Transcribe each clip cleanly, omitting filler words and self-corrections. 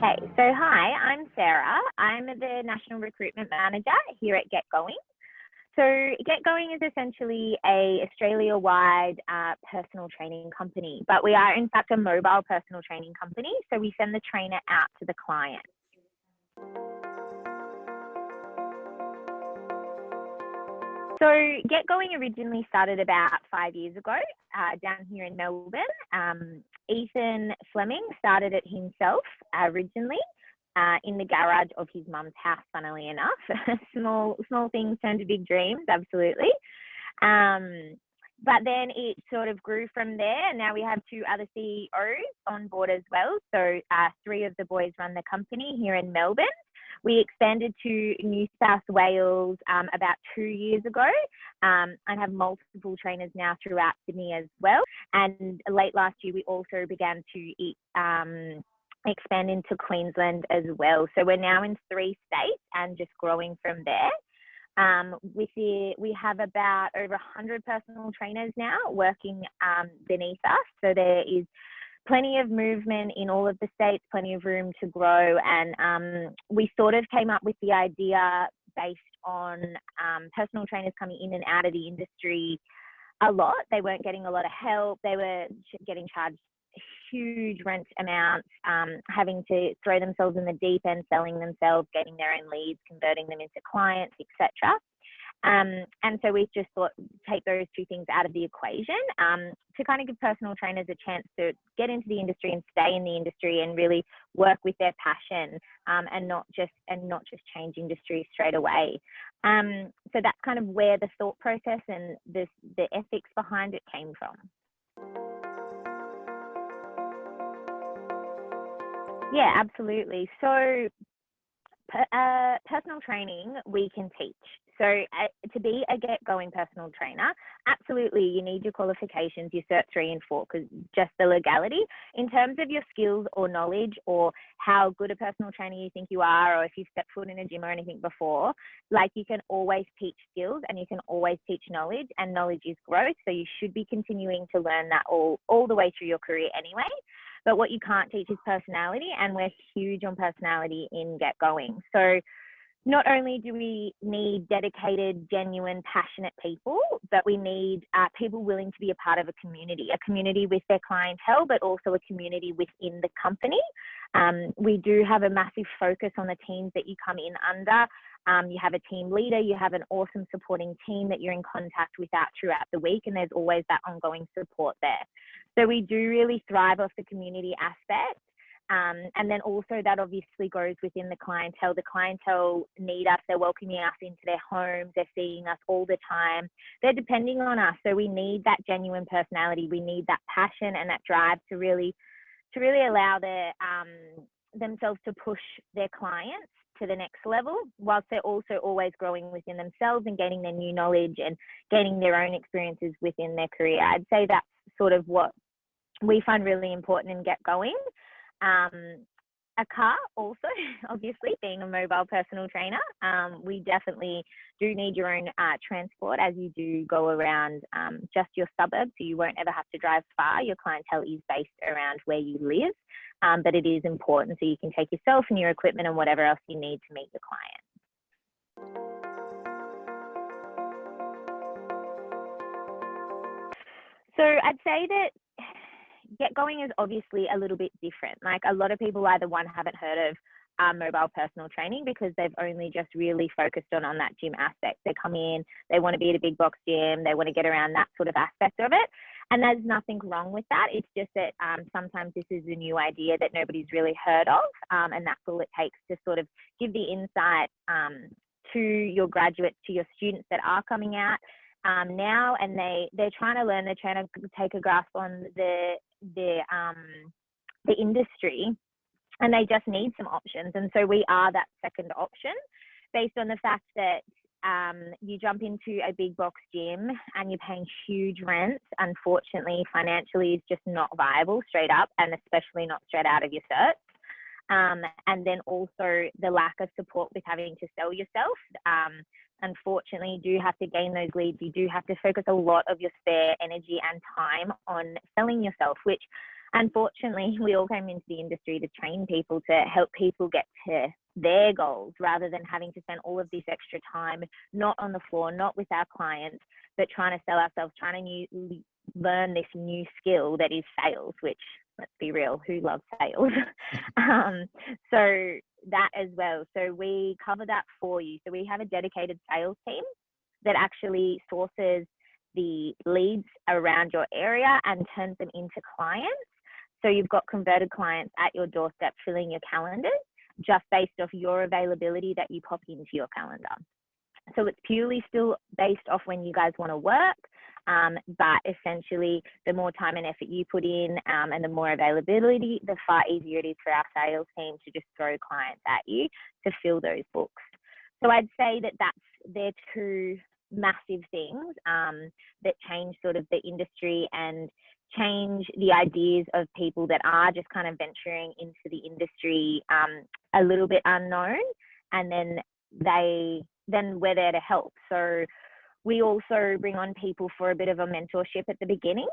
Okay, so hi, I'm Sarah. I'm the National Recruitment Manager here at Get Going. So Get Going is essentially a Australia-wide personal training company, but we are in fact a mobile personal training company. So we send the trainer out to the client. So Get Going originally started about 5 years ago down here in Melbourne. Ethan Fleming started it himself originally in the garage of his mum's house, funnily enough. small things turn to big dreams, absolutely. But then it sort of grew from there. And now we have 2 other CEOs on board as well. So 3 of the boys run the company here in Melbourne. We expanded to New South Wales about 2 years ago and have multiple trainers now throughout Sydney as well. And late last year, we also began to expand into Queensland as well. So we're now in 3 states and just growing from there. We have about over 100 personal trainers now working beneath us. So there is plenty of movement in all of the states, plenty of room to grow. And we sort of came up with the idea based on personal trainers coming in and out of the industry a lot. They weren't getting a lot of help. They were getting charged huge rent amounts, having to throw themselves in the deep end, selling themselves, getting their own leads, converting them into clients, etc. And so we just thought take those 2 things out of the equation to kind of give personal trainers a chance to get into the industry and stay in the industry and really work with their passion and not just change industry straight away. So that's kind of where the thought process and the ethics behind it came from. Yeah, absolutely. So personal training we can teach. So to be a Get Going personal trainer, absolutely you need your qualifications, your Cert 3 and 4, because just the legality. In terms of your skills or knowledge or how good a personal trainer you think you are, or if you've stepped foot in a gym or anything before, like you can always teach skills and you can always teach knowledge, and knowledge is growth. So you should be continuing to learn that all the way through your career anyway. But what you can't teach is personality, and we're huge on personality in Get Going. So not only do we need dedicated, genuine, passionate people, but we need people willing to be a part of a community with their clientele, but also a community within the company. We do have a massive focus on the teams that you come in under. You have a team leader, you have an awesome supporting team that you're in contact with throughout the week, and there's always that ongoing support there. So we do really thrive off the community aspect. And then also that obviously goes within the clientele. The clientele need us, they're welcoming us into their homes, they're seeing us all the time, they're depending on us. So we need that genuine personality, we need that passion and that drive to really allow themselves to push their clients to the next level, whilst they're also always growing within themselves and gaining their new knowledge and gaining their own experiences within their career. I'd say that's sort of what we find really important in Get Going. A car also, obviously, being a mobile personal trainer, we definitely do need your own transport as you do go around just your suburbs, so you won't ever have to drive far. Your clientele is based around where you live, but it is important so you can take yourself and your equipment and whatever else you need to meet the client. So I'd say that Get Going is obviously a little bit different. Like a lot of people either haven't heard of mobile personal training because they've only just really focused on that gym aspect. They come in, they want to be at a big box gym, they want to get around that sort of aspect of it. And there's nothing wrong with that. It's just that sometimes this is a new idea that nobody's really heard of. And that's all it takes to sort of give the insight to your graduates, to your students that are coming out now, and they're trying to learn, they're trying to take a grasp on the industry, and they just need some options. And so we are that second option based on the fact that you jump into a big box gym and you're paying huge rents. Unfortunately, financially is just not viable straight up, and especially not straight out of your certs. And then also the lack of support with having to sell yourself. Unfortunately, you do have to gain those leads. You do have to focus a lot of your spare energy and time on selling yourself, which unfortunately, we all came into the industry to train people, to help people get to their goals, rather than having to spend all of this extra time, not on the floor, not with our clients, but trying to sell ourselves, trying to learn this new skill that is sales, which, let's be real, who loves sales? So that as well. So we cover that for you. So we have a dedicated sales team that actually sources the leads around your area and turns them into clients. So you've got converted clients at your doorstep filling your calendars, just based off your availability that you pop into your calendar. So it's purely still based off when you guys want to work, but essentially the more time and effort you put in, and the more availability, the far easier it is for our sales team to just throw clients at you to fill those books. So I'd say that they're two massive things that change sort of the industry and change the ideas of people that are just kind of venturing into the industry a little bit unknown, and then we're there to help. So we also bring on people for a bit of a mentorship at the beginning.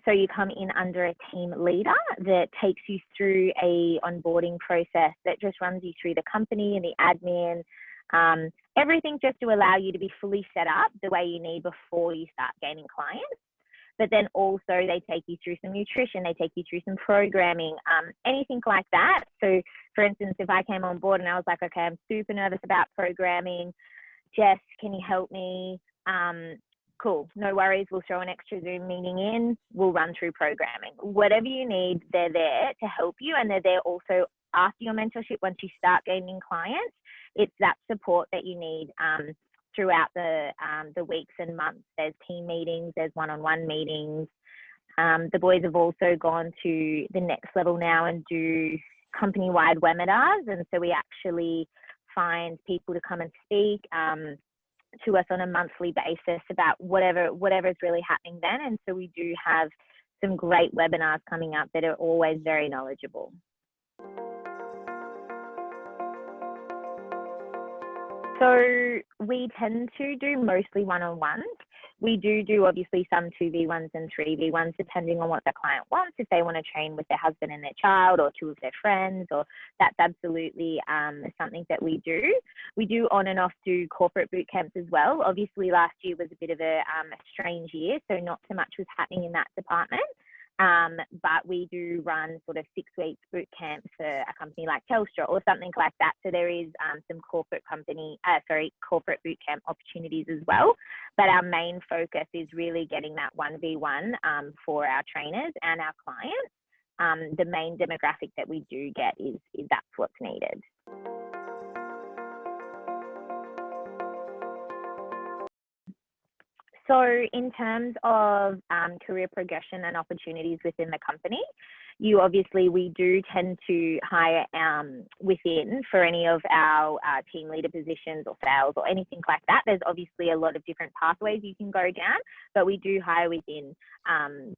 So you come in under a team leader that takes you through a onboarding process that just runs you through the company and the admin, everything just to allow you to be fully set up the way you need before you start gaining clients. But then also they take you through some nutrition, they take you through some programming, anything like that. So for instance, if I came on board and I was like, okay, I'm super nervous about programming, Jess, can you help me? Cool, no worries, we'll throw an extra Zoom meeting in, we'll run through programming. Whatever you need, they're there to help you, and they're there also after your mentorship. Once you start gaining clients, it's that support that you need throughout the weeks and months. There's team meetings, there's one-on-one meetings. The boys have also gone to the next level now and do company-wide webinars, and so we actually find people to come and speak to us on a monthly basis about whatever is really happening then. And so we do have some great webinars coming up that are always very knowledgeable. So we tend to do mostly one-on-ones. We do obviously some 2v1s and 3v1s, depending on what the client wants. If they want to train with their husband and their child, or two of their friends, or that's absolutely something that we do. We do on and off do corporate boot camps as well. Obviously last year was a bit of a strange year, so not so much was happening in that department. But we do run sort of 6 weeks boot camps for a company like Telstra or something like that. So there is some corporate boot camp opportunities as well. But our main focus is really getting that 1v1 for our trainers and our clients. The main demographic that we do get is that's what's needed. So in terms of career progression and opportunities within the company, we do tend to hire within for any of our team leader positions or sales or anything like that. There's obviously a lot of different pathways you can go down, but we do hire within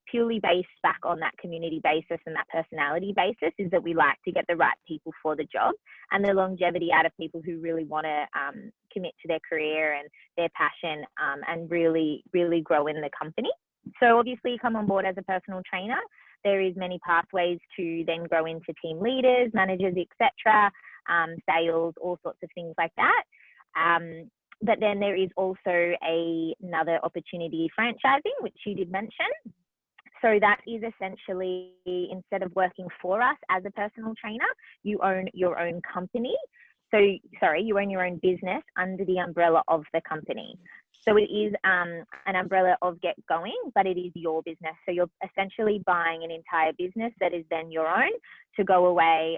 purely based back on that community basis and that personality basis, is that we like to get the right people for the job and the longevity out of people who really want to commit to their career and their passion and really grow in the company. So obviously you come on board as a personal trainer. There is many pathways to then grow into team leaders, managers, etc., sales, all sorts of things like that. But then there is also another opportunity, franchising, which you did mention. So that is essentially, instead of working for us as a personal trainer, you own your own company. You own your own business under the umbrella of the company. So it is an umbrella of Get Going, but it is your business. So you're essentially buying an entire business that is then your own to go away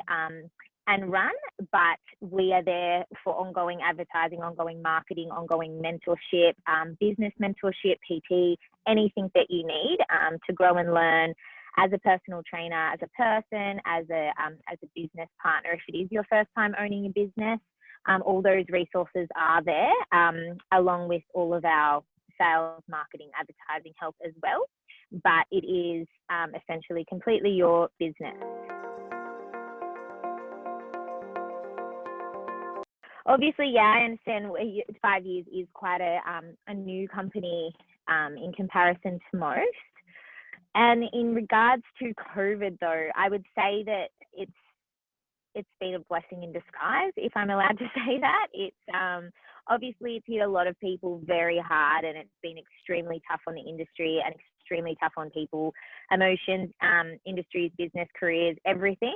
and run. But we are there for ongoing advertising, ongoing marketing, ongoing mentorship, business mentorship, PT, anything that you need to grow and learn as a personal trainer, as a person, as a business partner. If it is your first time owning a business, all those resources are there, along with all of our sales, marketing, advertising help as well. But it is essentially completely your business. Obviously, yeah, I understand 5 years is quite a new company in comparison to most. And in regards to COVID, though, I would say that it's been a blessing in disguise, if I'm allowed to say that. It's obviously it's hit a lot of people very hard, and it's been extremely tough on the industry and extremely tough on people, emotions, industries, business, careers, everything,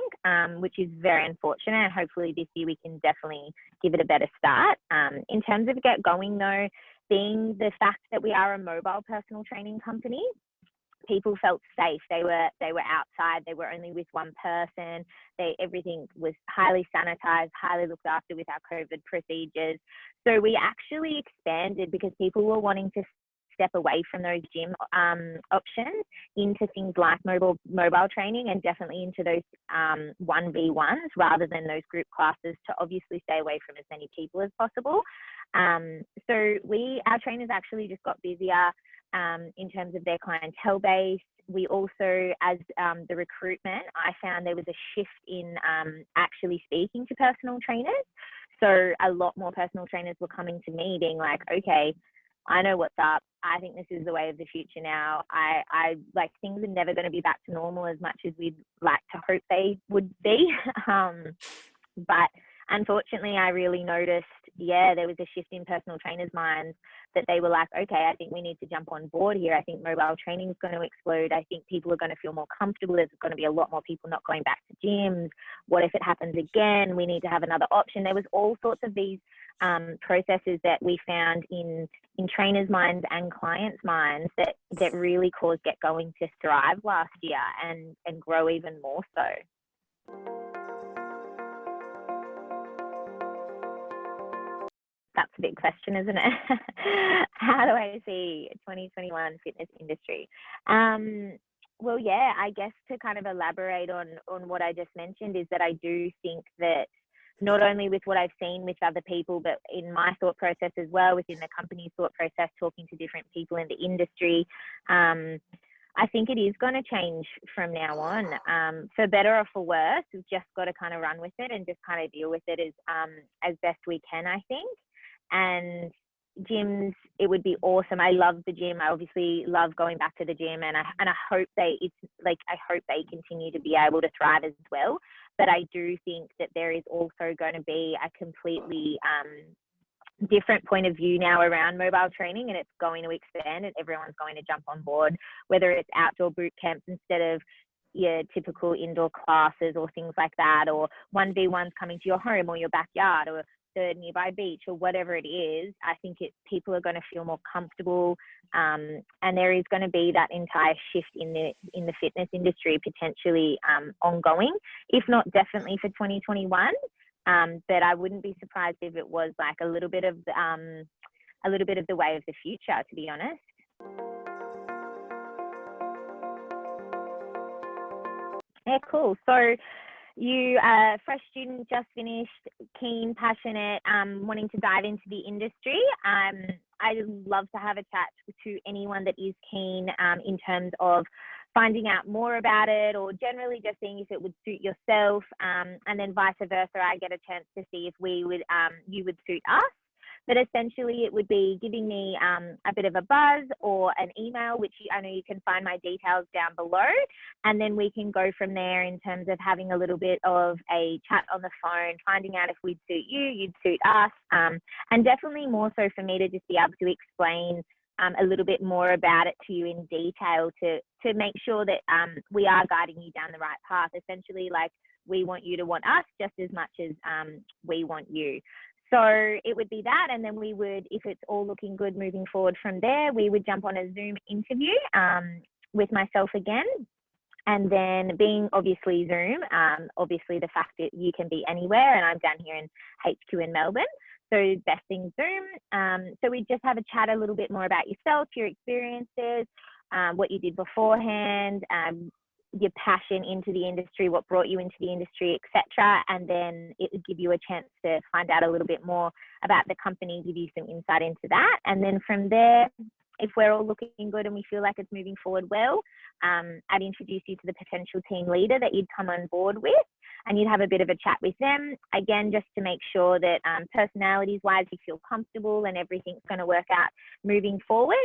which is very unfortunate. And hopefully this year we can definitely give it a better start. In terms of get going, though, being the fact that we are a mobile personal training company, people felt safe. They were outside. They were only with one person. Everything was highly sanitized, highly looked after with our COVID procedures. So we actually expanded because people were wanting to step away from those gym options into things like mobile training, and definitely into those 1v1s rather than those group classes, to obviously stay away from as many people as possible. So our trainers actually just got busier in terms of their clientele base. We also, as the recruitment, I found there was a shift in actually speaking to personal trainers. So a lot more personal trainers were coming to me being like, okay, I know what's up. I think this is the way of the future now. I like, things are never going to be back to normal as much as we'd like to hope they would be. But unfortunately, I really noticed, there was a shift in personal trainers' minds, that they were like, okay, I think we need to jump on board here. I think mobile training is going to explode. I think people are going to feel more comfortable. There's going to be a lot more people not going back to gyms. What if it happens again? We need to have another option. There was all sorts of these processes that we found in trainers' minds and clients' minds that really caused Get Going to thrive last year and grow even more so. That's a big question, isn't it? How do I see 2021 fitness industry? Well, yeah, I guess to kind of elaborate on what I just mentioned is that I do think that not only with what I've seen with other people, but in my thought process as well, within the company's thought process, talking to different people in the industry, I think it is going to change from now on, for better or for worse. We've just got to kind of run with it and just kind of deal with it as best we can, I think. And gyms, it would be awesome. I love the gym. I obviously love going back to the gym, and I hope I hope they continue to be able to thrive as well. But I do think that there is also going to be a completely different point of view now around mobile training, and it's going to expand, and everyone's going to jump on board, whether it's outdoor boot camps instead of your typical indoor classes or things like that, or 1v1s coming to your home or your backyard or the nearby beach or whatever it is. I think people are going to feel more comfortable, and there is going to be that entire shift in the fitness industry potentially ongoing, if not definitely for 2021. But I wouldn't be surprised if it was like a little bit of the way of the future, to be honest. Yeah, cool. So you are a fresh student, just finished, keen, passionate, wanting to dive into the industry. I'd love to have a chat to anyone that is keen in terms of finding out more about it, or generally just seeing if it would suit yourself, and then vice versa. I get a chance to see if you would suit us. But essentially, it would be giving me a bit of a buzz or an email, which I know you can find my details down below. And then we can go from there in terms of having a little bit of a chat on the phone, finding out if we'd suit you, you'd suit us. And definitely more so for me to just be able to explain a little bit more about it to you in detail to make sure that we are guiding you down the right path. Essentially, like, we want you to want us just as much as we want you. So it would be that, and then we would, if it's all looking good moving forward from there, we would jump on a Zoom interview with myself again. And then, being obviously Zoom, obviously the fact that you can be anywhere, and I'm down here in HQ in Melbourne, so best thing Zoom. So we just have a chat a little bit more about yourself, your experiences, what you did beforehand, your passion into the industry, what brought you into the industry, etc. And then it would give you a chance to find out a little bit more about the company, give you some insight into that. And then from there, if we're all looking good and we feel like it's moving forward well, I'd introduce you to the potential team leader that you'd come on board with. and you'd have a bit of a chat with them, again, just to make sure that personalities wise you feel comfortable and everything's going to work out moving forward.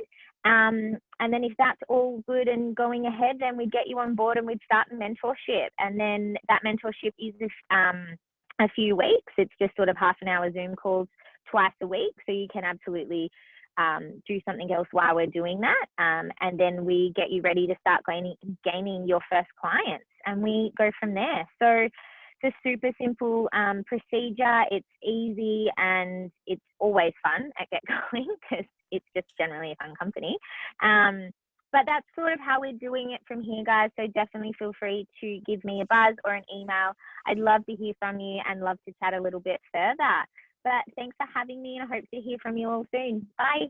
And then if that's all good and going ahead, then we'd get you on board and we'd start a mentorship. And then that mentorship is a few weeks. It's just sort of half an hour Zoom calls twice a week. So you can absolutely do something else while we're doing that. And then we get you ready to start gaining your first clients, and we go from there. So it's a super simple procedure. It's easy and it's always fun at Get Going because it's just generally a fun company. But that's sort of how we're doing it from here, guys. So definitely feel free to give me a buzz or an email. I'd love to hear from you and love to chat a little bit further. But thanks for having me, and I hope to hear from you all soon. Bye.